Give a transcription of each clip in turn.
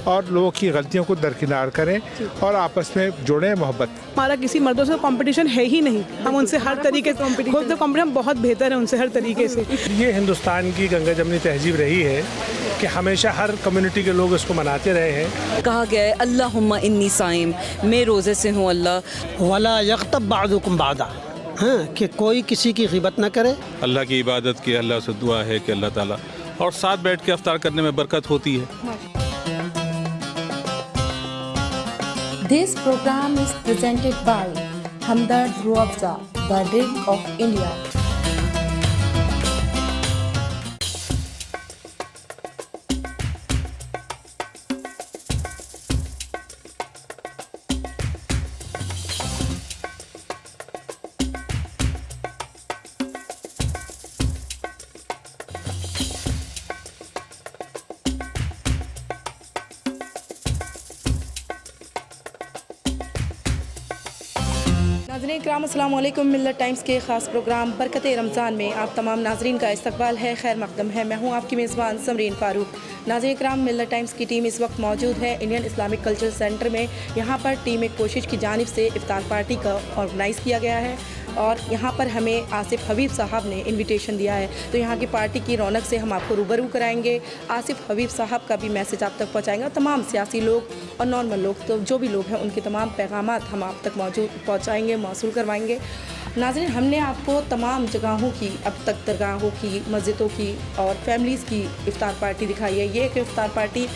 اور لوگوں کی غلطیوں کو درکنار کریں اور آپس میں جڑیں محبت. ہمارا کسی مردوں سے کمپٹیشن ہے ہی نہیں, ہم ان سے ہر طریقے سے خود تو کمپٹیشن بہت بہتر ہے ان سے ہر طریقے سے. یہ ہندوستان کی گنگا جمنی تہذیب رہی ہے کہ ہمیشہ ہر کمیونٹی کے لوگ اس کو مناتے رہے ہیں. کہا گیا ہے اللہم انی صائم, میں روزے سے ہوں اللہ. ولا یغتب بعضکم بعضا, ہاں کہ کوئی کسی کی غیبت نہ کرے. اللہ کی عبادت کی اللہ سے دعا ہے کہ اللہ تعالیٰ, اور ساتھ بیٹھ کے افطار کرنے میں برکت ہوتی ہے. This program is presented by Hamdard Ruafza, the Drink of India. ناظرین کرام السلام علیکم. ملت ٹائمز کے خاص پروگرام برکت رمضان میں آپ تمام ناظرین کا استقبال ہے, خیر مقدم ہے. میں ہوں آپ کی میزبان سمرین فاروق. ناظرین کرام, ملت ٹائمز کی ٹیم اس وقت موجود ہے انڈین اسلامک کلچر سینٹر میں. یہاں پر ٹیم ایک کوشش کی جانب سے افطار پارٹی کا آرگنائز کیا گیا ہے اور یہاں پر ہمیں آصف حبیب صاحب نے انویٹیشن دیا ہے, تو یہاں کی پارٹی کی رونق سے ہم آپ کو روبرو کرائیں گے. آصف حبیب صاحب کا بھی میسج آپ تک پہنچائیں گے, اور تمام سیاسی لوگ اور نارمل لوگ, تو جو بھی لوگ ہیں ان کے تمام پیغامات ہم آپ تک پہنچائیں گے, موصول کروائیں گے. ناظرین, ہم نے آپ کو تمام جگہوں کی, اب تک درگاہوں کی, مسجدوں کی اور فیملیز کی افطار پارٹی دکھائی ہے. یہ ایک افطار پارٹی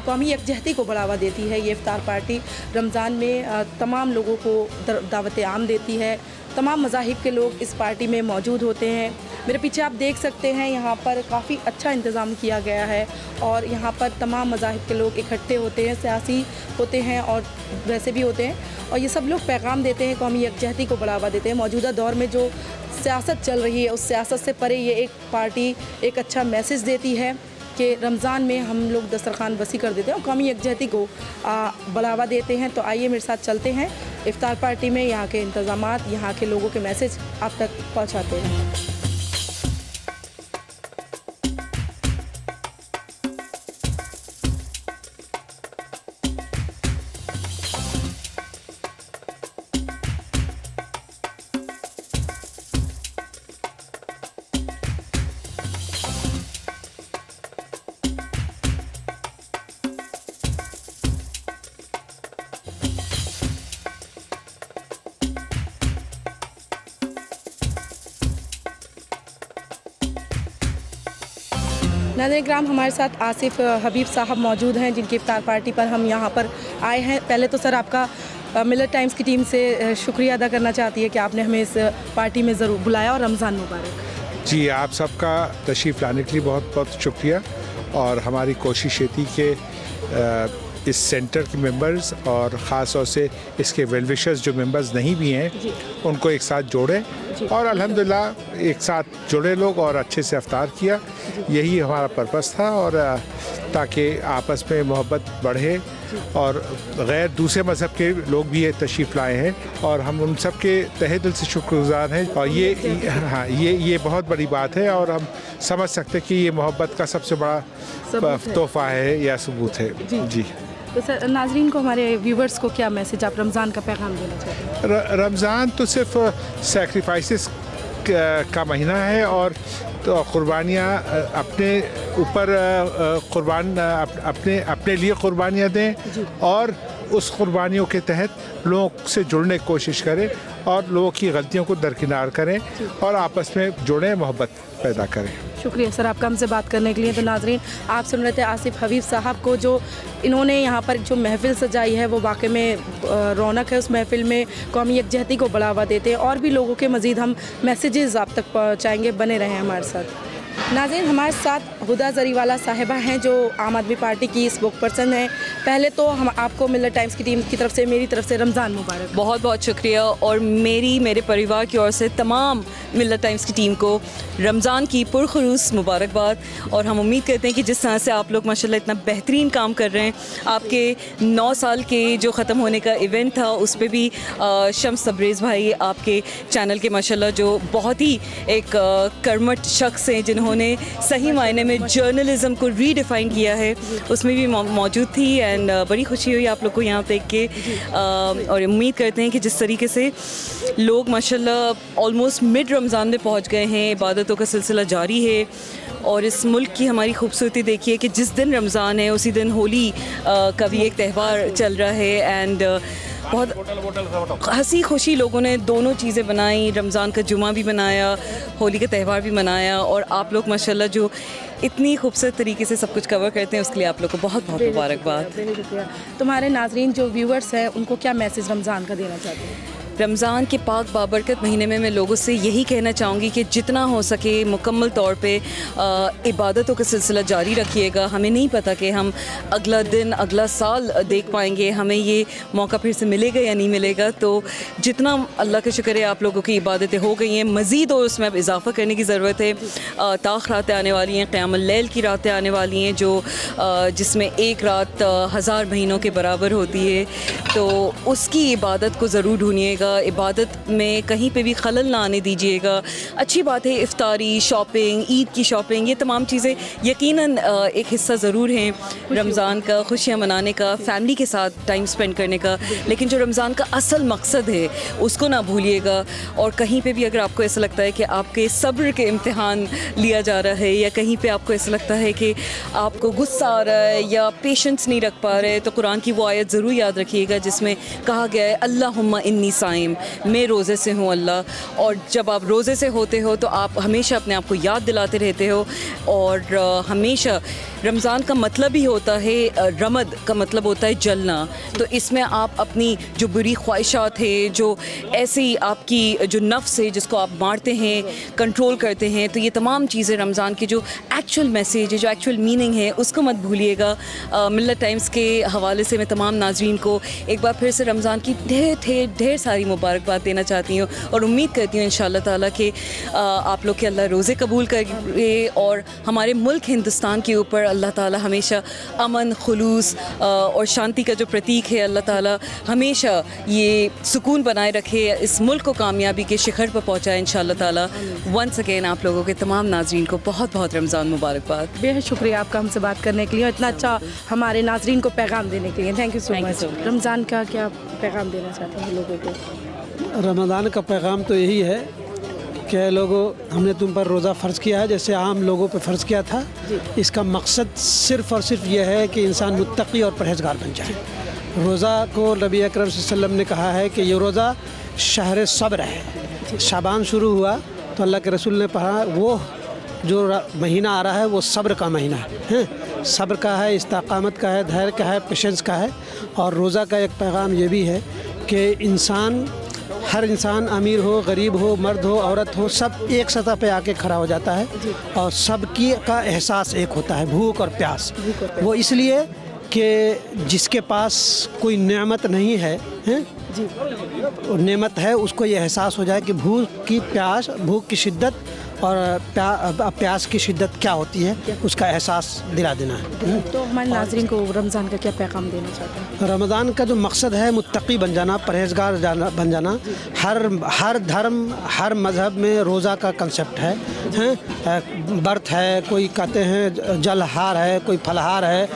قومی یکجہتی کو بڑھاوا دیتی ہے. یہ افطار پارٹی رمضان میں تمام لوگوں کو دعوت عام دیتی ہے. تمام مذاہب کے لوگ اس پارٹی میں موجود ہوتے ہیں. میرے پیچھے آپ دیکھ سکتے ہیں یہاں پر کافی اچھا انتظام کیا گیا ہے اور یہاں پر تمام مذاہب کے لوگ اکٹھے ہوتے ہیں, سیاسی ہوتے ہیں اور ویسے بھی ہوتے ہیں, اور یہ سب لوگ پیغام دیتے ہیں, قومی یکجہتی کو بڑھاوا دیتے ہیں. موجودہ دور میں جو سیاست چل رہی ہے اس سیاست سے پرے یہ ایک پارٹی ایک اچھا میسج دیتی ہے کہ رمضان میں ہم لوگ دسترخوان وسیع کر دیتے ہیں اور قومی یکجہتی کو بڑھاوا دیتے ہیں. تو آئیے میرے ساتھ چلتے ہیں افطار پارٹی میں, یہاں کے انتظامات, یہاں کے لوگوں کے میسج آپ تک پہنچاتے ہیں. ناظرین کرام, ہمارے ساتھ آصف حبیب صاحب موجود ہیں جن کی افطار پارٹی پر ہم یہاں پر آئے ہیں. پہلے تو سر آپ کا ملت ٹائمز کی ٹیم سے شکریہ ادا کرنا چاہتی ہے کہ آپ نے ہمیں اس پارٹی میں ضرور بلایا, اور رمضان مبارک. جی, آپ سب کا تشریف لانے کے لیے بہت بہت شکریہ. اور ہماری کوشش یہ تھی کہ اس سینٹر کے ممبرز اور خاص طور سے اس کے ویل وشرز جو ممبرز نہیں بھی ہیں ان کو ایک ساتھ جوڑیں, اور الحمدللہ ایک ساتھ جڑے لوگ اور اچھے سے افطار کیا. یہی ہمارا پرپس تھا, اور تاکہ آپس میں محبت بڑھے, اور غیر دوسرے مذہب کے لوگ بھی یہ تشریف لائے ہیں اور ہم ان سب کے تہہ دل سے شکر گزار ہیں. اور یہ بہت بڑی بات ہے, اور ہم سمجھ سکتے کہ یہ محبت کا سب سے بڑا تحفہ ہے یا ثبوت ہے. جی, تو سر ناظرین کو, ہمارے ویورز کو کیا میسج, آپ رمضان کا پیغام دینا چاہتے ہیں؟ رمضان تو صرف سیکریفائسز کا مہینہ ہے, اور تو قربانیاں اپنے اوپر اپنے لیے قربانیاں دیں, اور اس قربانیوں کے تحت لوگوں سے جڑنے کی کوشش کریں اور لوگوں کی غلطیوں کو درکنار کریں اور آپس میں جڑیں, محبت پیدا کریں. شکریہ سر آپ کا ہم سے بات کرنے کے لیے. تو ناظرین, آپ سن رہے تھے آصف حبیب صاحب کو, جو انہوں نے یہاں پر جو محفل سجائی ہے وہ واقعی میں رونق ہے. اس محفل میں قومی یکجہتی کو بڑھاوا دیتے ہیں, اور بھی لوگوں کے مزید ہم میسیجز آپ تک پہنچائیں گے. بنے رہیں ہمارے ساتھ. ناظرین, ہمارے ساتھ ہدا زریوالا صاحبہ ہیں جو عام آدمی پارٹی کی اسپوک پرسن ہیں. پہلے تو ہم آپ کو ملت ٹائمز کی ٹیم کی طرف سے, میری طرف سے رمضان مبارک. بہت بہت شکریہ, اور میرے پریوار کی اور سے تمام ملت ٹائمز کی ٹیم کو رمضان کی پرخلوص مبارکباد. اور ہم امید کرتے ہیں کہ جس طرح سے آپ لوگ ماشاءاللہ اتنا بہترین کام کر رہے ہیں, آپ کے 9 سال کے جو ختم ہونے کا ایونٹ تھا اس پہ بھی شمس تبریز بھائی آپ کے چینل کے ماشاءاللہ جو بہت ہی ایک کرمٹ شخص ہیں, جنہوں نے صحیح معنی میں जर्नलिज्म को रीडिफाइन किया है, उसमें भी मौजूद थी। एंड बड़ी खुशी हुई आप लोग को यहाँ देख के, और उम्मीद करते हैं कि जिस तरीके से लोग माशाल्लाह ऑलमोस्ट मिड रमज़ान में पहुँच गए हैं, इबादतों का सिलसिला जारी है। और इस मुल्क की हमारी खूबसूरती देखिए कि जिस दिन रमज़ान है उसी दिन होली का भी एक त्यौहार चल रहा है। एंड बहुत हंसी खुशी लोगों ने दोनों चीज़ें बनाई, रमज़ान का जुमा भी मनाया, होली का त्यौहार भी मनाया। और आप लोग माशाल्लाह जो इतनी खूबसूरत तरीके से सब कुछ कवर करते हैं उसके लिए आप लोग को बहुत बहुत मुबारकबाद। तुम्हारे नाजरीन जो व्यूअर्स हैं उनको क्या मैसेज रमज़ान का देना चाहते हैं? रमज़ान के पाक बाबरकत महीने में मैं लोगों से यही कहना चाहूँगी कि जितना हो सके मुकम्मल तौर पे इबादतों का सिलसिला जारी रखिएगा। हमें नहीं पता कि हम अगला दिन अगला साल देख पाएंगे, हमें ये मौका फिर से मिलेगा या नहीं मिलेगा। तो जितना अल्लाह का शुक्र है आप लोगों की इबादतें हो गई हैं, मज़ीद और उसमें अब इजाफ़ा करने की ज़रूरत है। ताख़ रातें आने वाली हैं, क़यामुल लैल की रातें आने वाली हैं, जो जिसमें एक रात 1000 महीनों के बराबर होती है। तो उसकी इबादत को ज़रूर ढूंढिएगा, इबादत में कहीं पे भी खलल ना आने दीजिएगा। अच्छी बात है इफ्तारी, शॉपिंग, ईद की शॉपिंग, ये तमाम चीज़ें यकीनन एक हिस्सा ज़रूर हैं रमज़ान का, खुशियाँ मनाने का, फैमिली के साथ टाइम स्पेंड करने का। लेकिन जो रमज़ान का असल मकसद है उसको ना भूलिएगा। और कहीं पे भी अगर आपको ऐसा लगता है कि आपके सब्र के इम्तिहान लिया जा रहा है, या कहीं पे आपको ऐसा लगता है कि आपको गुस्सा आ रहा है या पेशेंस नहीं रख पा रहे, तो कुरान की वो आयत ज़रूर याद रखिएगा जिसमें कहा गया है अल्लाहुम्मा इन्नी साइम, मैं रोज़े से हूँ अल्लाह। और जब आप रोज़े से होते हो तो आप हमेशा अपने आप को याद दिलाते रहते हो। और हमेशा रमज़ान का मतलब ही होता है, रमद का मतलब होता है जलना। तो इसमें आप अपनी जो बुरी ख्वाहिशात है, जो ऐसी आपकी जो नफ्स है जिसको आप मारते हैं, कंट्रोल करते हैं, तो ये तमाम चीज़ें रमज़ान की जो एक्चुअल मैसेज है, जो एक्चुअल मीनिंग है, उसको मत भूलिएगा। मिल्लत टाइम्स के हवाले से मैं तमाम नाजरीन को एक बार फिर से रमज़ान की ढेर सारी मुबारकबाद देना चाहती हूँ। और उम्मीद करती हूँ इंशाअल्लाह ताला कि आप लोग के अल्लाह रोज़े कबूल करे और हमारे मुल्क हिंदुस्तान के ऊपर अल्लाह ताला हमेशा अमन, खुलूस और शांति का जो प्रतीक है, अल्लाह ताला हमेशा ये सुकून बनाए रखे, इस मुल्क को कामयाबी के शिखर पर पहुँचाए इंशाअल्लाह ताला। वंस अगेन आप लोगों के तमाम नाजरीन को बहुत बहुत रमज़ान मुबारकबाद। बेहद शुक्रिया आपका हमसे बात करने के लिए और इतना अच्छा हमारे नाजरीन को पैगाम देने के लिए। Thank you so much. Ramzan का क्या पैगाम देना चाहते हैं लोगों को? रमज़ान का पैगाम तो यही है कि लोगों, हमने तुम पर रोज़ा फ़र्ज़ किया है जैसे आम लोगों पर फ़र्ज़ किया था। इसका मकसद सिर्फ़ और सिर्फ ये है कि इंसान मुत्तक़ी और परहेज़गार बन जाए। रोज़ा को नबी अकरम सल्लल्लाहु अलैहि वसल्लम ने कहा है कि ये रोज़ा शहर सब्र है। शाबान शुरू हुआ तो अल्लाह के रसूल ने कहा वो जो महीना आ रहा है वो सब्र का महीना है, सब्र का है, इस्तिक़ामत का है, धैर्य का है, पेशेंस का है। और रोज़ा का एक पैगाम ये भी है कि हर इंसान अमीर हो, गरीब हो, मर्द हो, औरत हो, सब एक सतह पे आके खड़ा हो जाता है और सबकी का एहसास एक होता है, भूख और प्यास। वो इसलिए कि जिसके पास कोई नेमत नहीं है, और नेमत है, उसको ये एहसास हो जाए कि भूख की शिद्दत और प्यास की शिद्दत क्या होती है, उसका एहसास दिला देना है। तो हमारे नाज़रीन को रमज़ान का क्या पैगाम देना चाहते हैं? रमज़ान का जो मकसद है मुत्तक़ी बन जाना, परहेज़गार बन जाना। हर धर्म, हर मज़हब में रोज़ा का कंसेप्ट है। व्रत है, कोई कहते हैं जलहार है, कोई फलहार है,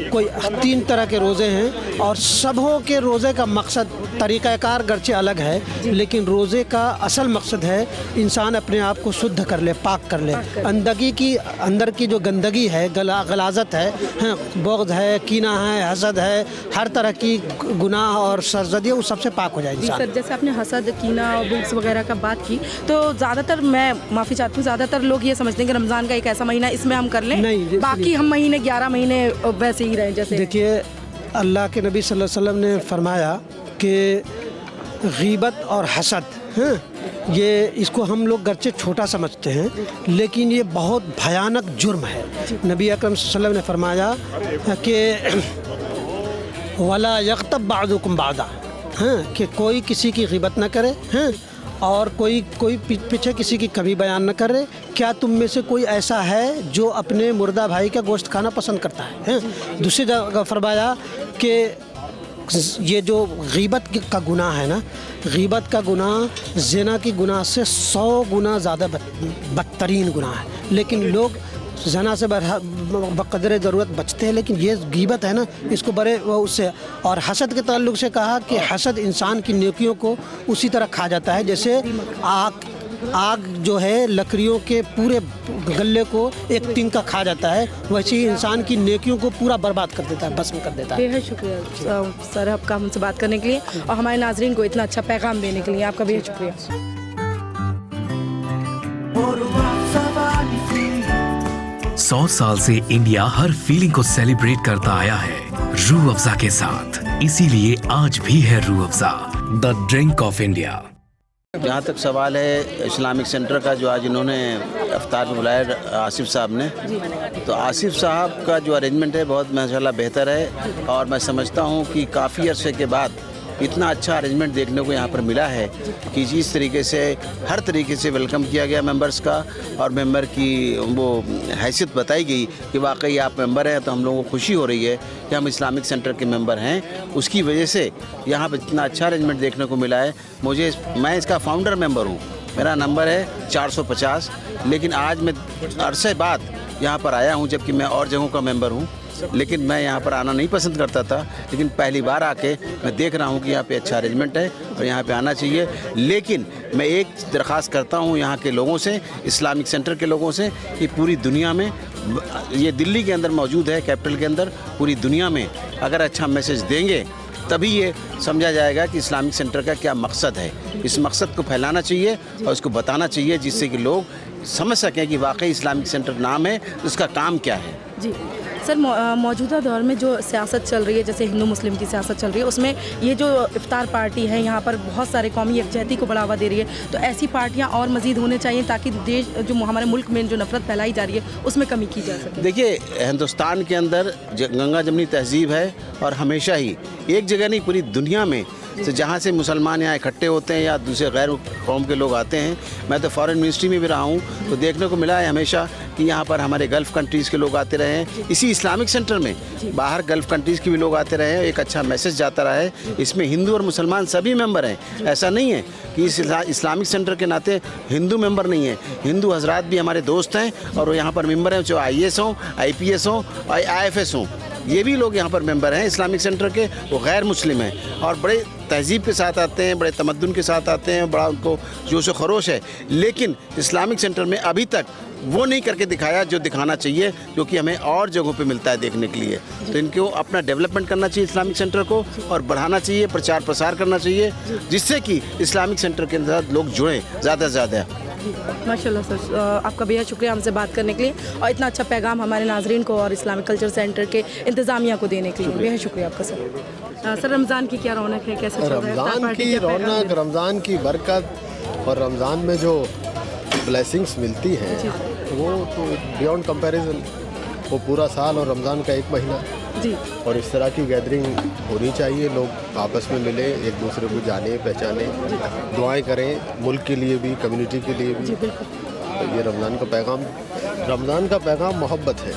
कोई 3 तरह के रोज़े हैं। और सबों के रोज़े का मकसद, तरीक़ाकार गर्चे अलग है, लेकिन रोज़े का असल मकसद है इंसान अपने आप को शुद्ध कर ले, पाक कर ले। अंदर की जो गंदगी है, गलाजत है, बुग़्ज़ है, कीना है, हसद है, हर तरह की गुनाह और सरजदी है, वो सबसे पाक हो जाए इंसान। सर, जैसे आपने हसद, कीना और बुग़्ज़ वगैरह का बात की, तो ज़्यादातर मैं माफ़ी चाहती हूँ, ज़्यादातर लोग ये समझते हैं कि रमज़ान का एक ऐसा महीना इसमें हम कर लें, नहीं, बाकी हम महीने 11 महीने वैसे ही रहें। जैसे देखिए, अल्लाह के नबी सल्लल्लाहु अलैहि वसल्लम ने फरमाया कि गीबत और हसद, ये इसको हम लोग गर्चे छोटा समझते हैं, लेकिन ये बहुत भयानक जुर्म है। नबी अकरम सल्लल्लाहु अलैहि वसल्लम ने फरमाया कि वला यग़्तब बाज़ुकुम बाज़ा, कि कोई किसी की ग़ीबत न करे, और कोई पीछे किसी की कभी बयान न करे। क्या तुम में से कोई ऐसा है जो अपने मुर्दा भाई का गोश्त खाना पसंद करता है? दूसरी जगह फरमाया कि ये जो गीबत का गुनाह है ना, गीबत का गुनाह ज़िना की गुनाह से 100 गुना ज़्यादा बदतरीन गुनाह है। लेकिन लोग जना से बक़दर ज़रूरत बचते हैं, लेकिन ये गीबत है ना, इसको बड़े वो उससे। और हसद के ताल्लुक़ से कहा कि हसद इंसान की नेकियों को उसी तरह खा जाता है जैसे आग जो है लकड़ियों के पूरे गल्ले को एक तिनका खा जाता है, वैसे ही इंसान की नेकियों को पूरा बर्बाद कर देता है, भस्म कर देता है। बेहद शुक्रिया सर आपका हमसे बात करने के लिए और हमारे नाजरीन को इतना अच्छा पैगाम देने के लिए आपका बेहद शुक्रिया। 100 साल से इंडिया हर फीलिंग को सेलिब्रेट करता आया है रूह अफ़ज़ा के साथ, इसीलिए आज भी है Rooh Afza, the drink of India. जहाँ तक सवाल है इस्लामिक सेंटर का, जो आज इन्होंने इफ्तार में बुलाया आसिफ साहब ने, तो आसिफ साहब का जो अरेंजमेंट है बहुत माशाल्लाह बेहतर है और मैं समझता हूँ कि काफ़ी अरसे के बाद इतना अच्छा अरेंजमेंट देखने को यहाँ पर मिला है कि जिस तरीके से हर तरीके से वेलकम किया गया मेंबर्स का और मेंबर की वो हैसियत बताई गई कि वाकई आप मेंबर हैं, तो हम लोगों को खुशी हो रही है कि हम इस्लामिक सेंटर के मेंबर हैं। उसकी वजह से यहाँ पर इतना अच्छा अरेंजमेंट देखने को मिला है। मैं इसका फाउंडर मेंबर हूँ, मेरा नंबर है 450, लेकिन आज मैं अरसे बाद यहाँ पर आया हूँ, जबकि मैं और जगहों का मेंबर हूँ, लेकिन मैं यहाँ पर आना नहीं पसंद करता था, लेकिन पहली बार आके मैं देख रहा हूँ कि यहाँ पे अच्छा अरेंजमेंट है और यहाँ पे आना चाहिए। लेकिन मैं एक दरख्वास्त करता हूँ यहाँ के लोगों से, इस्लामिक सेंटर के लोगों से, कि पूरी दुनिया में, ये दिल्ली के अंदर मौजूद है, कैपिटल के अंदर, पूरी दुनिया में अगर अच्छा मैसेज देंगे तभी ये समझा जाएगा कि इस्लामिक सेंटर का क्या मकसद है। इस मकसद को फैलाना चाहिए और इसको बताना चाहिए, जिससे कि लोग समझ सकें कि वाकई इस्लामिक सेंटर नाम है, उसका काम क्या है। जी सर, मौजूदा दौर में जो सियासत चल रही है, जैसे हिंदू मुस्लिम की सियासत चल रही है, उसमें ये जो इफ्तार पार्टी है यहाँ पर बहुत सारे कौमी यकजहती को बढ़ावा दे रही है, तो ऐसी पार्टियाँ और मज़ीद होने चाहिए ताकि देश, जो हमारे मुल्क में जो नफरत फैलाई जा रही है, उसमें कमी की जा सके। देखिए, हिंदुस्तान के अंदर गंगा जमनी तहजीब है और हमेशा ही एक जगह नहीं, पूरी दुनिया में से जहाँ से मुसलमान यहाँ इकट्ठे होते हैं या दूसरे गैर कौम के लोग आते हैं। मैं तो फॉरेन मिनिस्ट्री में भी रहा हूँ, तो देखने को मिला है हमेशा कि यहाँ पर हमारे गल्फ़ कंट्रीज़ के लोग आते रहे हैं, इसी इस्लामिक सेंटर में बाहर गल्फ़ कंट्रीज़ के भी लोग आते रहे हैं, एक अच्छा मैसेज जाता रहा है। इसमें हिंदू और मुसलमान सभी मेंबर हैं, ऐसा नहीं है कि इस इस्लामिक सेंटर के नाते हिंदू मेंबर नहीं है। हिंदू हजरात भी हमारे दोस्त हैं और वो यहाँ पर मेंबर हैं, जो IAS हों, IPS हों, IFS हों, ये भी लोग यहाँ पर मेंबर हैं इस्लामिक सेंटर के। वो गैर मुस्लिम हैं और बड़े तहजीब के साथ आते हैं, बड़े तमद्दुन के साथ आते हैं, बड़ा उनको जोश व खरोश है। लेकिन इस्लामिक सेंटर में अभी तक वो नहीं करके दिखाया जो दिखाना चाहिए, जो कि हमें और जगहों पे मिलता है देखने के लिए। तो इनको अपना डेवलपमेंट करना चाहिए इस्लामिक सेंटर को, और बढ़ाना चाहिए, प्रचार प्रसार करना चाहिए, जिससे कि इस्लामिक सेंटर के साथ लोग जुड़ें ज़्यादा से ज़्यादा। माशाल्लाह सर, आपका बेहद शुक्रिया हमसे बात करने के लिए और इतना अच्छा पैगाम हमारे नाजरीन को और इस्लामिक कल्चर सेंटर के इंतज़ामिया को देने के लिए बेहद शुक्रिया आपका सर। सर, रमज़ान की क्या रौनक है, कैसे चल रहा है? रमज़ान की रौनक, रमज़ान की बरकत और रमज़ान में जो ब्लेसिंग्स मिलती हैं वो तो बियॉन्ड कंपैरिजन। वो पूरा साल और रमज़ान का एक महीना जी, और इस तरह की गैदरिंग होनी चाहिए, लोग आपस में मिले, एक दूसरे को जाने पहचाने, दुआएं करें, मुल्क के लिए भी, कम्युनिटी के लिए भी। तो ये रमज़ान का पैगाम मोहब्बत है,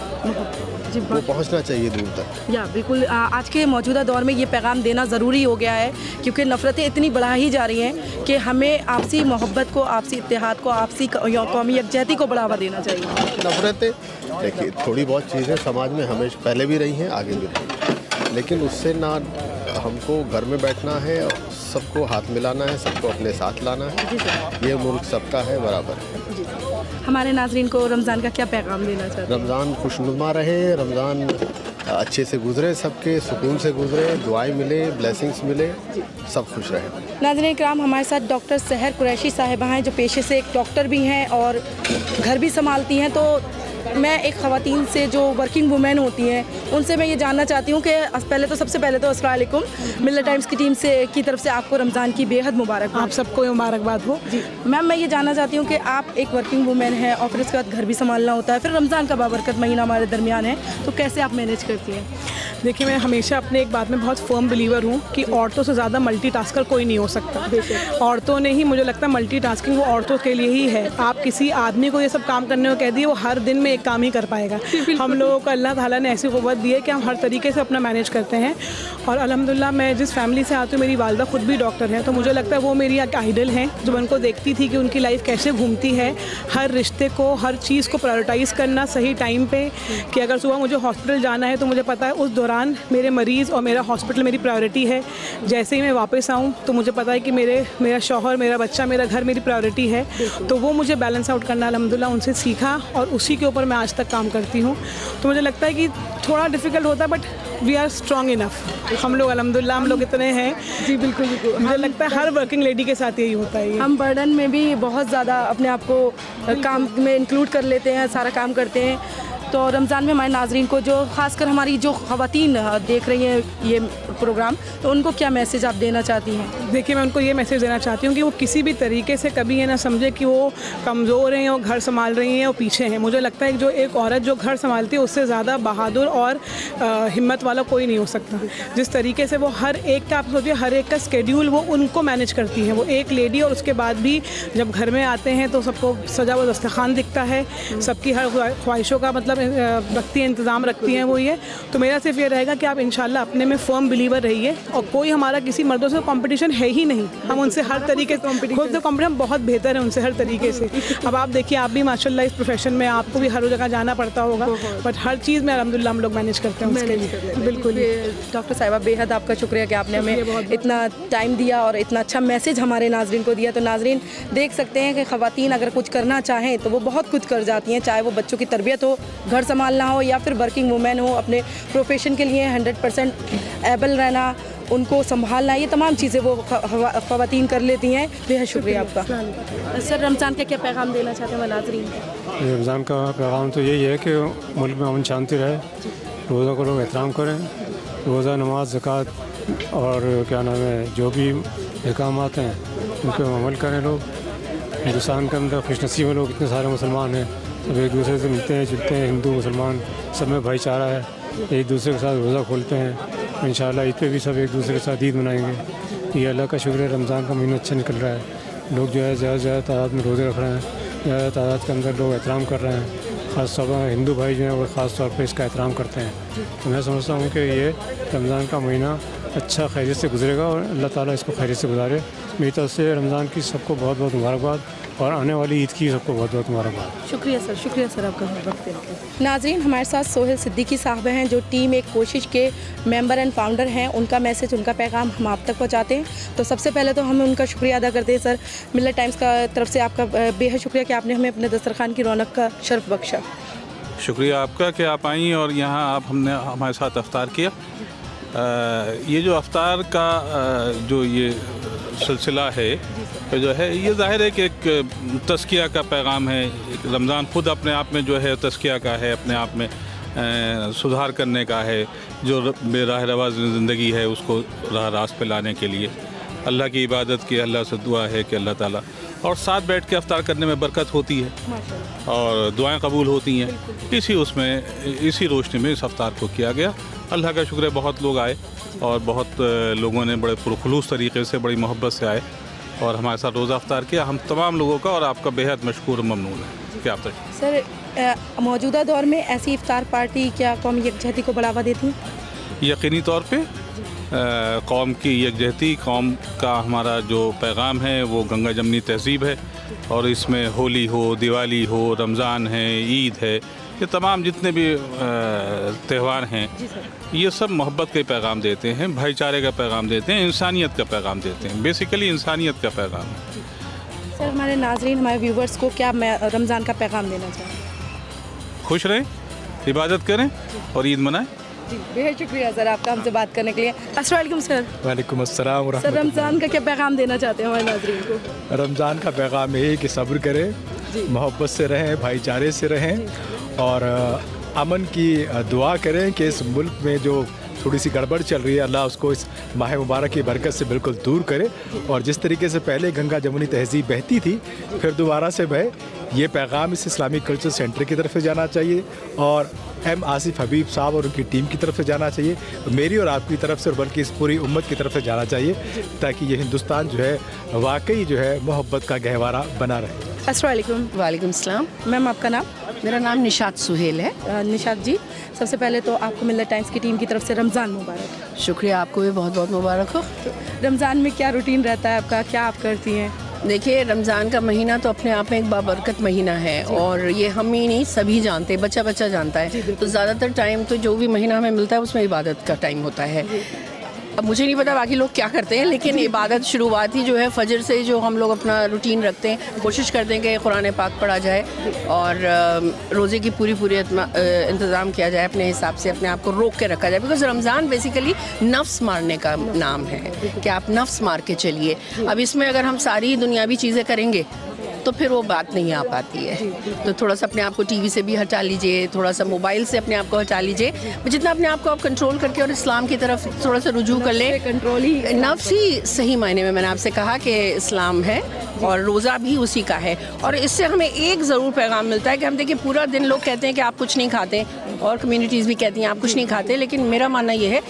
वो पहुंचना चाहिए दूर तक। या बिल्कुल, आज के मौजूदा दौर में ये पैगाम देना ज़रूरी हो गया है, क्योंकि नफ़रतें इतनी बढ़ा ही जा रही हैं कि हमें आपसी मोहब्बत को, आपसी इत्तेहाद को, आपसी कौमी यकजहती को बढ़ावा देना चाहिए। नफ़रतें, देखिए, थोड़ी बहुत चीज़ें समाज में हमेशा पहले भी रही हैं, आगे भी रही, लेकिन उससे ना हमको घर में बैठना है, सबको हाथ मिलाना है, सबको अपने साथ लाना है। ये मुल्क सबका है, बराबर है। हमारे नाज़रीन को रमज़ान का क्या पैगाम देना चाहते हैं? रमज़ान खुशनुमा रहे, रमज़ान अच्छे से गुजरे, सबके सुकून से गुजरे, दुआएं मिले, ब्लेसिंग्स मिले, सब खुश रहे। नाज़रीन इकराम, हमारे साथ डॉक्टर सहर कुरैशी साहिबा हैं, जो पेशे से एक डॉक्टर भी हैं और घर भी संभालती हैं। तो मैं एक ख़वातीन से जो वर्किंग वुमेन होती हैं, उनसे मैं ये जानना चाहती हूँ कि सबसे पहले तो अस्सलाम वालेकुम, मिल्लत टाइम्स की टीम की तरफ से आपको रमज़ान की बेहद मुबारकबाद। आप सबको मुबारकबाद हो जी मैम। मैं ये जानना चाहती हूँ कि आप एक वर्किंग वुमेन हैं और फिर उसके बाद घर भी संभालना होता है, फिर रमज़ान का बाबरकत महीना हमारे दरमियान है, तो कैसे आप मैनेज करती हैं? देखिए, मैं हमेशा अपने एक बात में बहुत फर्म बिलीवर हूँ कि औरतों से ज़्यादा मल्टीटास्कर कोई नहीं हो सकता। औरतों ने ही, मुझे लगता है मल्टीटास्किंग वो औरतों के लिए ही है। आप किसी आदमी को ये सब काम करने को कह दिए, वो हर दिन में एक काम ही कर पाएगा। हम लोगों को अल्लाह ताला ने ऐसी क़ुव्वत दी है कि हम हर तरीके से अपना मैनेज करते हैं। और अल्हम्दुलिल्लाह, मैं जिस फैमिली से आती हूँ, मेरी वालदा खुद भी डॉक्टर हैं, तो मुझे लगता है वो मेरी एक आइडल हैं, जो मैं उनको देखती थी कि उनकी लाइफ कैसे घूमती है। हर रिश्ते को, हर चीज़ को प्रायोरिटाइज़ करना सही टाइम पे, कि अगर सुबह मुझे हॉस्पिटल जाना है तो मुझे पता है उस दौरान मेरे मरीज़ और मेरा हॉस्पिटल मेरी प्रायोरिटी है। जैसे ही मैं वापस आऊँ तो मुझे पता है कि मेरा शौहर, मेरा बच्चा, मेरा घर मेरी प्रायोरिटी है। तो वो मुझे बैलेंस आउट करना अल्हम्दुलिल्लाह उनसे सीखा और उसी के ऊपर मैं आज तक काम करती हूँ। तो मुझे लगता है कि थोड़ा डिफ़िकल्ट होता है, but we are strong enough. हम लोग अल्हम्दुलिल्लाह, हम लोग इतने हैं। जी बिल्कुल बिल्कुल, मुझे लगता है हर वर्किंग लेडी के साथ यही होता है। हम बर्डन में भी बहुत ज़्यादा अपने आप को काम में इंक्लूड कर लेते हैं, सारा काम करते हैं। तो रमज़ान में हमारे नाज़रीन को, जो ख़ासकर हमारी जो ख़वातीन देख रही हैं ये प्रोग्राम, तो उनको क्या मैसेज आप देना चाहती हैं? देखिए, मैं उनको ये मैसेज देना चाहती हूँ कि वो किसी भी तरीके से कभी ये ना समझे कि वो कमज़ोर हैं, वो घर संभाल रही हैं, वो पीछे हैं। मुझे लगता है कि जो एक औरत जो घर संभालती है, उससे ज़्यादा बहादुर और हिम्मत वाला कोई नहीं हो सकता। जिस तरीके से वो हर एक का, आप सोचिए, हर एक का स्केड्यूल वो उनको मैनेज करती हैं, वो एक लेडी। और उसके बाद भी जब घर में आते हैं तो सबको सजा हुआ दस्तरखान दिखता है, सबकी हर ख्वाहिशों का मतलब रखती हैं, इंतज़ाम रखती हैं वो ये। तो मेरा सिर्फ ये रहेगा कि आप इंशाल्लाह अपने में फर्म बिलीवर रहिए, और कोई हमारा किसी मर्दों से कंपटीशन है ही नहीं। हम उनसे हर तरीके से खुद तो कंपटीशन बहुत बेहतर है उनसे हर तरीके से। अब आप देखिए, आप भी माशाल्लाह इस प्रोफेशन में आपको भी हर जगह जाना पड़ता होगा, बट हर चीज़ में अल्हम्दुलिल्लाह हम लोग मैनेज करते हैं उसके लिए। बिल्कुल। डॉक्टर साहिबा, बेहद आपका शुक्रिया कि आपने हमें इतना टाइम दिया और इतना अच्छा मैसेज हमारे नाज़रीन को दिया। तो नाज़रीन देख सकते हैं कि ख़वातीन अगर कुछ करना चाहें तो वो बहुत कुछ कर जाती हैं, चाहे वो बच्चों की तरबियत हो, घर संभालना हो, या फिर वर्किंग वुमेन हो, अपने प्रोफेशन के लिए 100% एबल रहना, उनको संभालना, ये तमाम चीज़ें वो ख़वातीन कर लेती हैं। बेहद शुक्रिया आपका। सर, रमज़ान का क्या पैगाम देना चाहते हैं नाज़रीन को? रमज़ान का पैगाम तो यही है कि मुल्क में अमन शांति रहे, रोज़ा को लोग एहतराम करें, रोज़ा, नमाज, ज़कात और क्या नाम है, जो भी अहकामात हैं उन पर अमल करें लोग। हिंदुस्तान के अंदर खुशनसीब लोग इतने सारे मुसलमान हैं, सब एक दूसरे से मिलते हैं जुलते हैं, हिंदू मुसलमान सब में भाईचारा है, एक दूसरे के साथ रोज़ा खोलते हैं। इंशाअल्लाह ईद पे भी सब एक दूसरे के साथ ईद मनाएंगे। ये अल्लाह का शुक्र है, रमज़ान का महीना अच्छा निकल रहा है। लोग जो है ज़्यादा तादाद में रोज़े रख रहे हैं, ज़्यादा तादाद के अंदर लोग एहतराम कर रहे हैं। ख़ास तौर पर हिंदू भाई जो हैं वो ख़ास तौर पर इसका एहतराम करते हैं। तो मैं समझता हूँ कि ये रमज़ान का महीना अच्छा खैरियत से गुजरेगा और अल्लाह ताला इसको खैरियत से गुजारे। मेरी तरफ से रमज़ान की सबको बहुत बहुत मुबारकबाद और आने वाली ईद की सबको बहुत बहुत मुबारकबाद। शुक्रिया सर आपका वक्त देने के लिए। नाज़रीन, हमारे साथ सोहेल सिद्दीकी साहब हैं, जो टीम एक कोशिश के मेंबर एंड फाउंडर हैं। उनका मैसेज, उनका पैगाम हम आप तक पहुंचाते हैं। तो सबसे पहले तो हम उनका शुक्रिया अदा करते हैं। सर, मिल्लत टाइम्स का तरफ से आपका बेहद शुक्रिया कि आपने हमें अपने दस्तरखान की रौनक का शर्फ बख्शा। शुक्रिया आपका कि आप आई और यहाँ आप हमने हमारे साथ इफ्तार किया। ये जो इफ्तार का जो ये सिलसिला है, तो जो है ये ज़ाहिर है कि एक तज़किया का पैगाम है। रमज़ान ख़ुद अपने आप में जो है तज़किया का है, अपने आप में सुधार करने का है। जो बेराह रवा ज़िंदगी है उसको राह रास्त पे लाने के लिए अल्लाह की इबादत की, अल्लाह से दुआ है कि अल्लाह ताला, और साथ बैठ के इफ्तार करने में बरकत होती है और दुआएं कबूल होती हैं। इसी रोशनी में इस इफ्तार को किया गया। अल्लाह का शुक्र है, बहुत लोग आए और बहुत लोगों ने बड़े पुरखुलूस तरीके से, बड़ी मोहब्बत से आए और हमारे साथ रोज़ा इफ्तार किया। हम तमाम लोगों का और आपका बेहद मशकूर ममनून है कि आप तक। सर, मौजूदा दौर में ऐसी इफ्तार पार्टी क्या कौमी यकजहती को बढ़ावा देती है? यकीनी तौर पे कौम की यकजहती, कौम का हमारा जो पैगाम है वो गंगा जमनी तहज़ीब है, और इसमें होली हो, दिवाली हो, रमज़ान है, ईद है, ये तमाम जितने भी त्यौहार हैं, ये सब मोहब्बत के पैगाम देते हैं, भाईचारे का पैगाम देते हैं, इंसानियत का पैगाम देते हैं। बेसिकली इंसानियत का पैगाम है। सर, हमारे नाज़रीन, हमारे व्यूवर्स को क्या रमज़ान का पैगाम देना चाहिए? खुश रहें, इबादत करें और ईद मनाएं। जी, बेहद शुक्रिया सर आपका हमसे बात करने के लिए। अस्सलाम वालेकुम सर। वालेकुम अस्सलाम व सर, रमज़ान का क्या पैगाम देना चाहते हैं हमारे नाज़रीन को? रमज़ान का पैगाम यही कि सब्र करें, मोहब्बत से रहें, भाईचारे से रहें और अमन की दुआ करें कि इस मुल्क में जो थोड़ी सी गड़बड़ चल रही है, अल्लाह उसको इस माह मुबारक की बरकत से बिल्कुल दूर करे। और जिस तरीके से पहले गंगा जमुनी तहज़ीब बहती थी, फिर दोबारा से बहे, یہ پیغام اس اسلامک کلچر سینٹر کی طرف سے جانا چاہیے اور ایم آصف حبیب صاحب اور ان کی ٹیم کی طرف سے جانا چاہیے, میری اور آپ کی طرف سے, اور بلکہ اس پوری امت کی طرف سے جانا چاہیے, تاکہ یہ ہندوستان جو ہے واقعی جو ہے محبت کا گہوارہ بنا رہے. السلام علیکم. وعلیکم السلام. میم آپ کا نام؟ میرا نام نشاط سہیل ہے. نشاط جی, سب سے پہلے تو آپ کو ملت ٹائمز کی ٹیم کی طرف سے رمضان مبارک. شکریہ, آپ کو بھی بہت بہت مبارک ہو. رمضان میں کیا روٹین رہتا ہے آپ کا, کیا آپ کرتی ہیں؟ دیکھیے, رمضان کا مہینہ تو اپنے آپ میں ایک بابرکت مہینہ ہے, اور یہ ہم ہی نہیں سبھی جانتے, بچہ بچہ جانتا ہے. تو زیادہ تر ٹائم تو جو بھی مہینہ ہمیں ملتا ہے اس میں عبادت کا ٹائم ہوتا ہے. اب مجھے نہیں پتا باقی لوگ کیا کرتے ہیں, لیکن عبادت شروعات ہی جو ہے فجر سے جو ہم لوگ اپنا روٹین رکھتے ہیں, کوشش کرتے ہیں کہ قرآن پاک پڑھا جائے اور روزے کی پوری انتظام کیا جائے, اپنے حساب سے اپنے آپ کو روک کے رکھا جائے. بیکاز رمضان بیسیکلی نفس مارنے کا نام ہے, کہ آپ نفس مار کے چلیے. اب اس میں اگر ہم ساری دنیاوی چیزیں کریں گے تو پھر وہ بات نہیں آ پاتی ہے. تو تھوڑا سا اپنے آپ کو ٹی وی سے بھی ہٹا لیجئے, تھوڑا سا موبائل سے اپنے آپ کو ہٹا لیجئے, جتنا اپنے آپ کو آپ کنٹرول کر کے اور اسلام کی طرف تھوڑا سا رجوع کر لیں. کنٹرول ہی نفس ہی صحیح معنی میں نے آپ سے کہا کہ اسلام ہے, اور روزہ بھی اسی کا ہے. اور اس سے ہمیں ایک ضرور پیغام ملتا ہے کہ ہم دیکھیں پورا دن لوگ کہتے ہیں کہ آپ کچھ نہیں کھاتے, اور کمیونٹیز بھی کہتی ہیں آپ کچھ نہیں کھاتے, لیکن میرا ماننا یہ ہے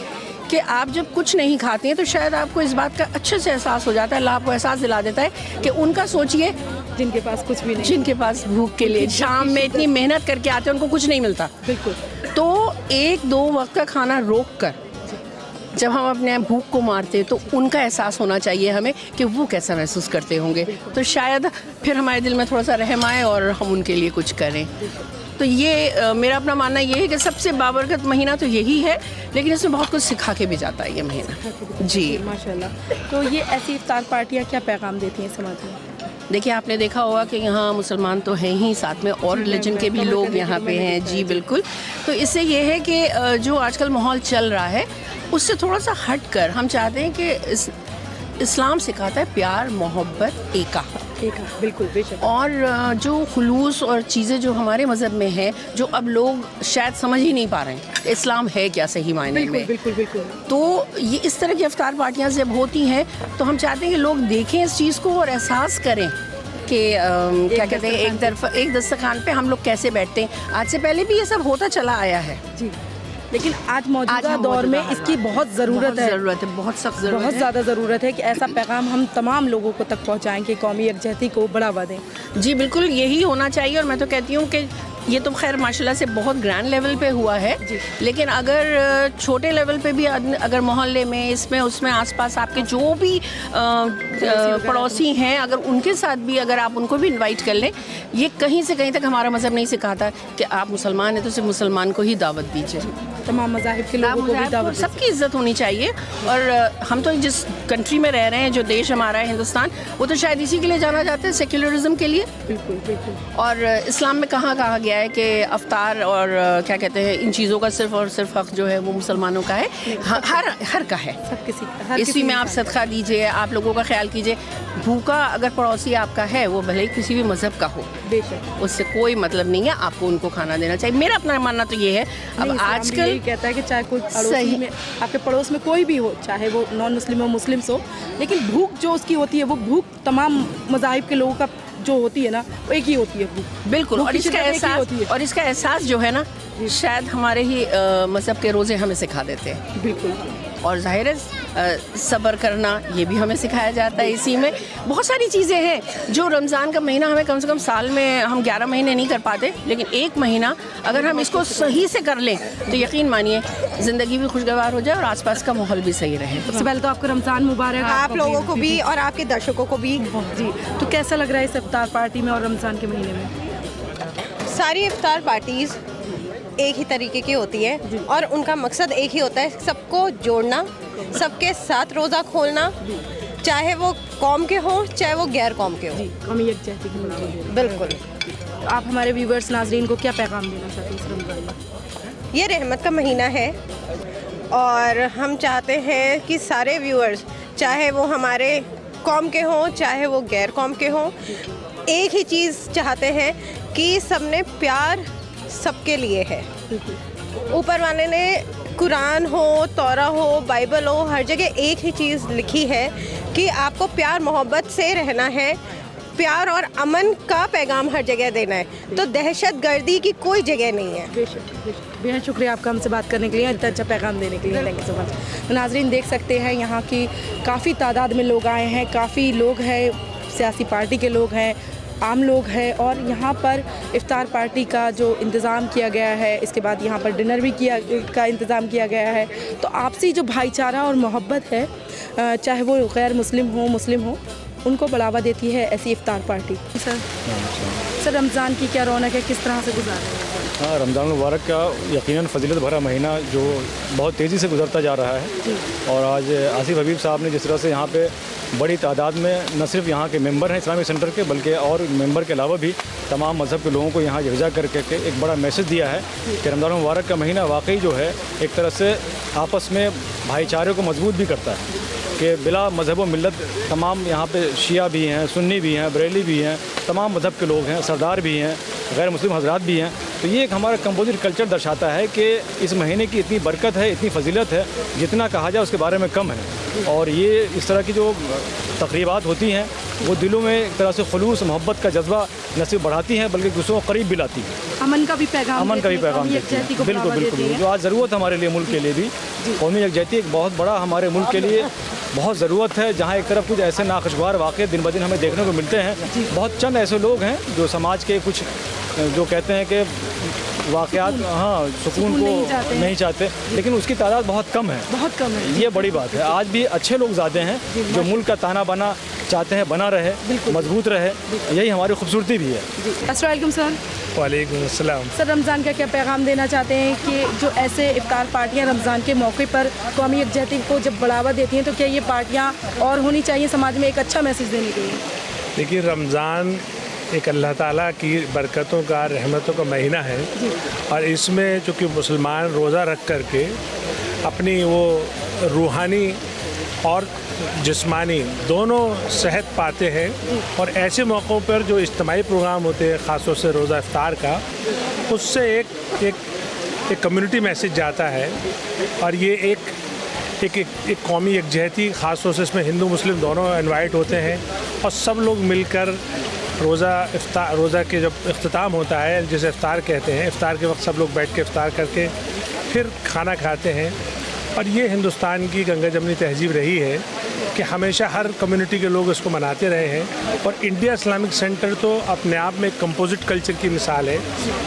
کہ آپ جب کچھ نہیں کھاتے ہیں تو شاید آپ کو اس بات کا اچھے سے احساس ہو جاتا ہے. اللہ آپ کو احساس دلا دیتا ہے کہ ان کا سوچئے جن کے پاس کچھ بھی نہیں, جن کے پاس بھوک کے لیے شام میں اتنی محنت کر کے آتے ہیں, ان کو کچھ نہیں ملتا. بالکل. تو 1-2 وقت کا کھانا روک کر جب ہم اپنے بھوک کو مارتے تو ان کا احساس ہونا چاہیے ہمیں کہ وہ کیسا محسوس کرتے ہوں گے. تو شاید پھر ہمارے دل میں تھوڑا سا رحم آئے اور ہم ان کے لیے کچھ کریں. تو یہ میرا اپنا ماننا یہ ہے کہ سب سے بابرکت مہینہ تو یہی ہے, لیکن اس میں بہت کچھ سکھا کے بھی جاتا ہے یہ مہینہ. جی ماشاء اللہ. تو یہ ایسی افطار پارٹیاں کیا پیغام دیتی ہیں سماج میں؟ دیکھیے, آپ نے دیکھا ہوگا کہ یہاں مسلمان تو ہیں ہی, ساتھ میں اور ریلیجن کے بھی لوگ یہاں پہ ہیں. جی بالکل. تو اس سے یہ ہے کہ جو آج کل ماحول چل رہا ہے اس سے تھوڑا سا ہٹ کر ہم چاہتے ہیں کہ اسلام سکھاتا ہے پیار, محبت, ایکا. بالکل بے شک. اور جو خلوص اور چیزیں جو ہمارے مذہب میں ہیں, جو اب لوگ شاید سمجھ ہی نہیں پا رہے ہیں اسلام ہے کیا صحیح معنی میں. بالکل بالکل. تو یہ اس طرح کی افطار پارٹیاں جب ہوتی ہیں تو ہم چاہتے ہیں کہ لوگ دیکھیں اس چیز کو اور احساس کریں کہ کیا کہتے ہیں, ایک دسترخوان پہ ہم لوگ کیسے بیٹھتے ہیں. آج سے پہلے بھی یہ سب ہوتا چلا آیا ہے. جی, لیکن آج موجودہ دور میں اس کی بہت ضرورت ہے, بہت سخت ضرورت ہے, بہت زیادہ ضرورت ہے کہ ایسا پیغام ہم تمام لوگوں کو تک پہنچائیں کہ قومی یکجہتی کو بڑھاوا دیں. جی بالکل, یہی ہونا چاہیے. اور میں تو کہتی ہوں کہ یہ تو خیر ماشاء اللہ سے بہت گرینڈ لیول پہ ہوا ہے, لیکن اگر چھوٹے لیول پہ بھی اگر محلے میں اس میں آس پاس آپ کے جو بھی پڑوسی ہیں, اگر ان کے ساتھ بھی اگر آپ ان کو بھی انوائٹ کر لیں. یہ کہیں سے کہیں تک ہمارا مذہب نہیں سکھاتا کہ آپ مسلمان ہیں تو صرف مسلمان کو ہی دعوت دیجیے. تمام مذاہب کے لوگوں کو بھی دعوت, سب کی عزت ہونی چاہیے. اور ہم تو جس کنٹری میں رہ رہے ہیں, جو دیش ہمارا ہے ہندوستان, وہ تو شاید اسی کے لیے جانا جاتا ہے, سیکولرزم کے لیے. بالکل بالکل. اور اسلام میں کہا گیا ہے کہ افطار اور کیا کہتے ہیں ان چیزوں کا صرف اور صرف حق جو ہے وہ مسلمانوں کا ہے, ہر کا ہے. سب کسی کا, اسی میں آپ صدقہ دیجیے, آپ لوگوں کا خیال کیجیے. بھوکا اگر پڑوسی آپ کا ہے, وہ بھلے ہی کسی بھی مذہب کا ہو, بے شک, اس سے کوئی مطلب نہیں ہے, آپ کو ان کو کھانا دینا چاہیے. میرا اپنا ماننا تو یہ ہے. اب آج کل یہی کہتا ہے کہ چاہے کوئی پڑوسی میں, آپ کے پڑوس میں کوئی بھی ہو, چاہے وہ نان مسلم ہو مسلمس ہو, لیکن بھوک جو اس کی ہوتی ہے وہ بھوک تمام مذاہب کے لوگوں کا جو ہوتی ہے نا, وہ ایک ہی ہوتی ہے بھوک. بالکل. اور اس کا احساس جو ہے نا, شاید ہمارے ہی مذہب کے روزے ہمیں سکھا دیتے ہیں. بالکل. اور ظاہر ہے صبر کرنا یہ بھی ہمیں سکھایا جاتا ہے. اسی میں بہت ساری چیزیں ہیں جو رمضان کا مہینہ ہمیں کم سے کم سال میں ہم 11 مہینے نہیں کر پاتے, لیکن ایک مہینہ اگر ہم اس کو صحیح سے کر لیں تو یقین مانیے زندگی بھی خوشگوار ہو جائے اور آس پاس کا ماحول بھی صحیح رہے. سب سے پہلے تو آپ کو رمضان مبارک, آپ لوگوں کو بھی اور آپ کے درشکوں کو بھی. جی, تو کیسا لگ رہا ہے اس افطار پارٹی میں اور رمضان کے مہینے میں؟ ساری افطار پارٹیز ایک ہی طریقے کی ہوتی ہے اور ان کا مقصد ایک ہی ہوتا ہے, سب کو جوڑنا, سب کے ساتھ روزہ کھولنا, چاہے وہ قوم کے ہوں چاہے وہ غیر قوم کے ہوں. قومی یکجہتی کی مدد. بالکل. آپ ہمارے ویورز ناظرین کو کیا پیغام دینا چاہتے ہیں اس رمضان میں؟ یہ رحمت کا مہینہ ہے اور ہم چاہتے ہیں کہ سارے ویورز, چاہے وہ ہمارے قوم کے ہوں چاہے وہ غیر قوم کے ہوں, ایک ہی چیز چاہتے ہیں کہ سب نے پیار سب کے لیے ہے. اوپر والے نے قرآن ہو, تورا ہو, بائبل ہو, ہر جگہ ایک ہی چیز لکھی ہے کہ آپ کو پیار محبت سے رہنا ہے. प्यार और अमन का पैगाम हर जगह देना है, तो दहशत गर्दी की कोई जगह नहीं है। बेहद शुक्रिया आपका हमसे बात करने के लिए, इतना अच्छा पैगाम देने के लिए, थैंक यू सो मच। तो नाजरीन देख सकते हैं यहाँ की काफ़ी तादाद में लोग आए हैं, काफ़ी लोग हैं, सियासी पार्टी के लोग हैं, आम लोग हैं, और यहाँ पर इफ्तार पार्टी का जो इंतज़ाम किया गया है, इसके बाद यहाँ पर डिनर भी का इंतज़ाम किया गया है। तो आपसी जो भाईचारा और मोहब्बत है, चाहे वो गैर मुस्लिम हो, उनको बढ़ावा देती है ऐसी इफ्तार पार्टी। सर रमज़ान की क्या रौनक है, किस तरह से गुजारा है? हाँ, रमज़ान मुबारक का यकीनन फजीलत भरा महीना जो बहुत तेज़ी से गुजरता जा रहा है, और आज आसिफ हबीब साहब ने जिस तरह से यहाँ पे बड़ी तादाद में न सिर्फ यहाँ के मेंबर हैं इस्लामिक सेंटर के, बल्कि और मेंबर के अलावा भी तमाम मज़हब के लोगों को यहाँ यकजा करके एक बड़ा मैसेज दिया है कि रमज़ान मुबारक का महीना वाकई जो है एक तरह से आपस में भाईचारे को मजबूत भी करता है, कि बिला मज़हब व मिलत तमाम यहाँ पे शिया भी हैं, सुन्नी भी हैं, बरेली भी हैं, तमाम मज़हब के लोग हैं, सरदार भी हैं, गैर मुस्लिम हजरात भी हैं। तो ये एक हमारा कंपोजिट कल्चर दर्शाता है कि इस महीने की इतनी बरकत है, इतनी फजीलत है, जितना कहा जाए उसके बारे में कम है। और ये इस तरह की जो तकरीबात होती हैं वो दिलों में एक तरह से खुलूस मोहब्बत का जज्बा न सिर्फ बढ़ाती हैं बल्कि दूसरों को करीब भी लाती हैं। अमन का भी पैगाम देती है, बिल्कुल बिल्कुल, जो आज ज़रूरत हमारे लिए मुल्क के लिए भी कौमी यकजहती एक बहुत बड़ा हमारे मुल्क के लिए बहुत ज़रूरत है, जहाँ एक तरफ कुछ ऐसे नाखुशगवार वाक़े दिन ब दिन हमें देखने को मिलते हैं। बहुत चंद ऐसे लोग हैं जो समाज के कुछ जो कहते हैं कि वाक़यात सुकून को नहीं चाहते, लेकिन उसकी तादाद बहुत कम है, ये बड़ी बात है। आज भी अच्छे लोग ज़्यादा हैं जो मुल्क का ताना बाना चाहते हैं, बना रहे, मजबूत रहे, यही हमारी खूबसूरती भी है। अस्सलाम वालेकुम सर। वालेकुम अस्सलाम। सर रमज़ान का क्या पैगाम देना चाहते हैं कि जो ऐसे इफ्तार पार्टियां रमज़ान के मौके पर कौमी यकजहती को जब बढ़ावा देती हैं, तो क्या ये पार्टियां और होनी चाहिए समाज में एक अच्छा मैसेज देने के लिए? देखिए, रमज़ान एक अल्लाह ताला की बरकतों का, रहमतों का महीना है, और इसमें चूँकि मुसलमान रोज़ा रख करके अपनी वो रूहानी और जिस्मानी दोनों सेहत पाते हैं, और ऐसे मौक़ों पर जो इज्तिमाई प्रोग्राम होते हैं ख़ास तौर से रोज़ा इफ्तार का, उससे एक कम्युनिटी मैसेज जाता है, और ये एक कौमी यकजहती ख़ास तौर से इसमें हिंदू मुस्लिम दोनों इनवाइट होते हैं, और सब लोग मिलकर रोज़ा के जब इख्तिताम होता है, जिसे इफ्तार कहते हैं, इफ्तार के वक्त सब लोग बैठ के इफ्तार करके फिर खाना खाते हैं। और ये हिंदुस्तान की गंगा जमनी तहजीब रही है कि हमेशा हर कम्युनिटी के लोग इसको मनाते रहे हैं, और इंडिया इस्लामिक सेंटर तो अपने आप में एक कंपोजिट कल्चर की मिसाल है।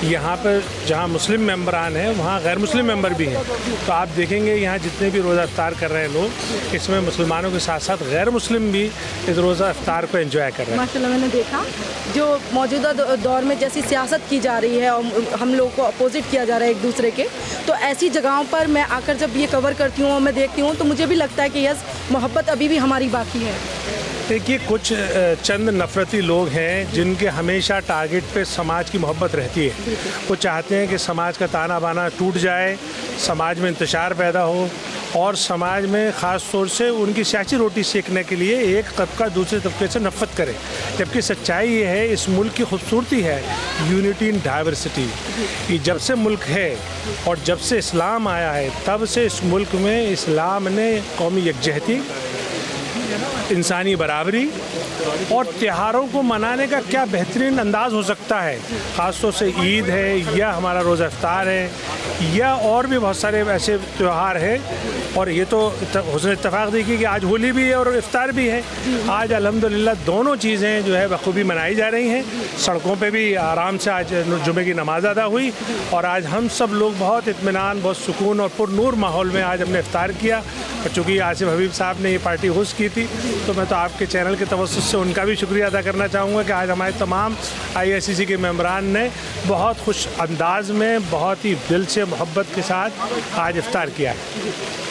यहाँ पर जहाँ मुस्लिम मेंबरान हैं वहाँ गैर मुस्लिम मेंबर भी हैं, तो आप देखेंगे यहाँ जितने भी रोज़ा इफ्तार कर रहे हैं लोग, इसमें मुसलमानों के साथ साथ गैर मुस्लिम भी इस रोज़ा इफ्तार को एंजॉय कर रहे हैं। माशाल्लाह, मैंने देखा जो मौजूदा दौर में जैसी सियासत की जा रही है और हम लोगों को अपोजिट किया जा रहा है एक दूसरे के, तो ऐसी जगहों पर मैं आकर जब ये कवर करती हूँ और मैं देखती हूँ तो मुझे भी लगता है कि यस, मोहब्बत अभी भी हमारी बाकी है। देखिए, कुछ चंद नफरती लोग हैं जिनके हमेशा टारगेट पे समाज की मोहब्बत रहती है। वो चाहते हैं कि समाज का ताना बाना टूट जाए, समाज में इंतशार पैदा हो, और समाज में ख़ास तौर से उनकी सियासी रोटी सेकने के लिए एक तबका दूसरे तबके से नफ़रत करे। जबकि सच्चाई ये है, इस मुल्क की खूबसूरती है यूनिटी इन डाइवर्सिटी। ये जब से मुल्क है और जब से इस्लाम आया है, तब से इस मुल्क में इस्लाम ने कौमी यकजहती, इंसानी बराबरी और त्योहारों को मनाने का क्या बेहतरीन अंदाज़ हो सकता है। ख़ास तौर से ईद है या हमारा रोज़ा इफ्तार है या और भी बहुत सारे ऐसे त्यौहार हैं, और ये तो हुस्न इत्तेफाक देखिए कि आज होली भी है और इफ्तार भी है। आज अल्हम्दुलिल्लाह दोनों चीज़ें जो है बखूबी मनाई जा रही हैं। सड़कों पे भी आराम से आज जुमे की नमाज अदा हुई, और आज हम सब लोग बहुत इत्मीनान, बहुत सुकून और पुरनूर माहौल में आज हमने इफ्तार किया। और चूँकि आसिफ हबीब साहब ने ये पार्टी होस्ट की थी, तो मैं तो आपके चैनल के तवज्जुह से उनका भी शुक्रिया अदा करना चाहूँगा कि आज हमारे तमाम IICC के मेंबरान ने बहुत खुश अंदाज में, बहुत ही दिल से, मोहब्बत के साथ आज इफ्तार किया है।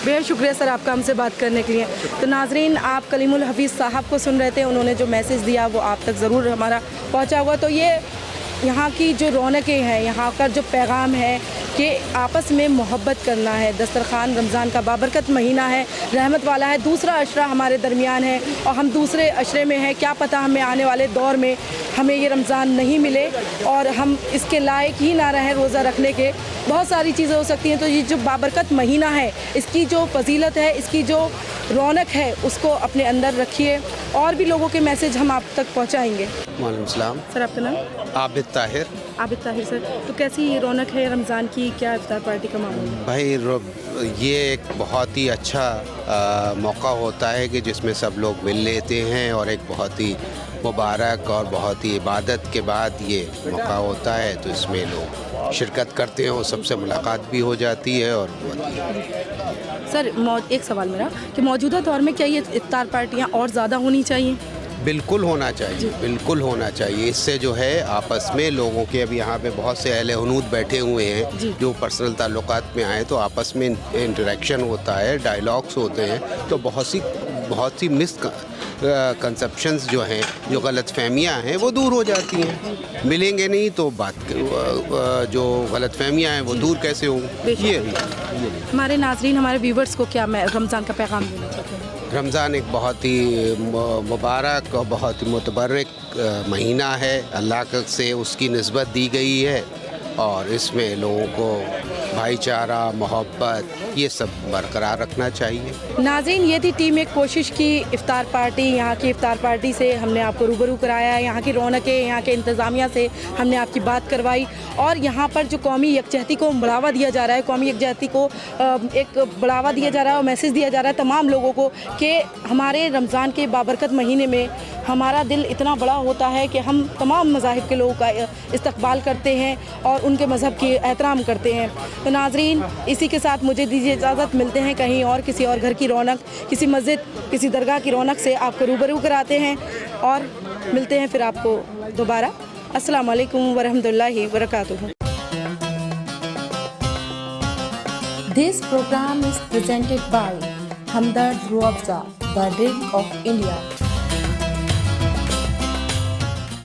बेहद शुक्रिया सर आपका हमसे बात करने के लिए। तो नाजरीन, आप कलीमुल हफीज़ साहब को सुन रहे थे, उन्होंने जो मैसेज दिया वो आप तक ज़रूर हमारा पहुँचा हुआ। तो ये यहाँ की जो रौनकें हैं, यहाँ का जो पैगाम है कि आपस में मोहब्बत करना है। दस्तरखान रमज़ान का बाबरकत महीना है, रहमत वाला है, दूसरा अशरा हमारे दरमियान है और हम दूसरे अशरे में हैं। क्या पता हमें आने वाले दौर में हमें ये रमज़ान नहीं मिले और हम इसके लायक ही ना रहें रोज़ा रखने के। बहुत सारी चीज़ें हो सकती हैं। तो ये जो बाबरकत महीना है, इसकी जो फजीलत है, इसकी जो रौनक है, उसको अपने अंदर रखिए और भी लोगों के मैसेज हम आप तक पहुंचाएंगे। वालेकुम सलाम। सर आपका नाम? आबिद ताहिर। आबिद ताहिर सर, तो कैसी ये रौनक है रमज़ान की, क्या इफ्तार पार्टी का मामूल है? भाई ये एक बहुत ही अच्छा मौका होता है कि जिसमें सब लोग मिल लेते हैं और एक बहुत ही मुबारक और बहुत ही इबादत के बाद ये मौका होता है, तो इसमें लोग शिरकत करते हैं और सबसे मुलाकात भी हो जाती है। और सर एक सवाल मेरा कि मौजूदा दौर में क्या ये इफ्तार पार्टियाँ और ज़्यादा होनी चाहिए? बिल्कुल होना चाहिए, बिल्कुल होना चाहिए। इससे जो है आपस में लोगों के, अब यहाँ पे बहुत से अहले हुनूद बैठे हुए हैं जो पर्सनल ताल्लुकात में आए, तो आपस में इंटरेक्शन होता है, डायलॉग्स होते हैं, तो बहुत सी मिस कंसेप्शंस जो हैं, जो गलत फहमियाँ हैं, वो दूर हो जाती हैं। मिलेंगे नहीं तो जो गलत फहमियाँ हैं वो दूर कैसे होंगी? ये हमारे नाज़रीन, हमारे व्यूवर्स को क्या मैं रमज़ान का पैगाम देना चाहती हूँ? रमज़ान एक बहुत ही मुबारक और बहुत ही मुतबर्रक महीना है। अल्लाह से उसकी निस्बत दी गई है और इसमें लोगों को भाईचारा, मोहब्बत, ये सब बरकरार रखना चाहिए। नाज़रीन, ये थी टीम एक कोशिश की इफ्तार पार्टी। यहाँ की इफ्तार पार्टी से हमने आपको रूबरू कराया, यहाँ की रौनकें, यहाँ के इंतज़ामिया से हमने आपकी बात करवाई और यहाँ पर जो कौमी यकजहती को बढ़ावा दिया जा रहा है, कौमी यकजहती को एक बढ़ावा दिया जा रहा है और मैसेज दिया जा रहा है तमाम लोगों को कि हमारे रमज़ान के बाबरकत महीने में हमारा दिल इतना बड़ा होता है कि हम तमाम मज़ाहिब के लोगों का इस्तकबाल करते हैं और उनके मज़हब की एहतराम करते हैं। तो नाज़रीन, इसी के साथ मुझे दीजिए इजाज़त। मिलते हैं कहीं और, किसी और घर की रौनक, किसी मस्जिद, किसी दरगाह की रौनक से आपको रूबरू कराते हैं और मिलते हैं फिर आपको दोबारा। अस्सलाम वालेकुम वरहमतुल्लाहि वबरकातुहू। This program is presented by Hamdard Ruabza, the Drink of India.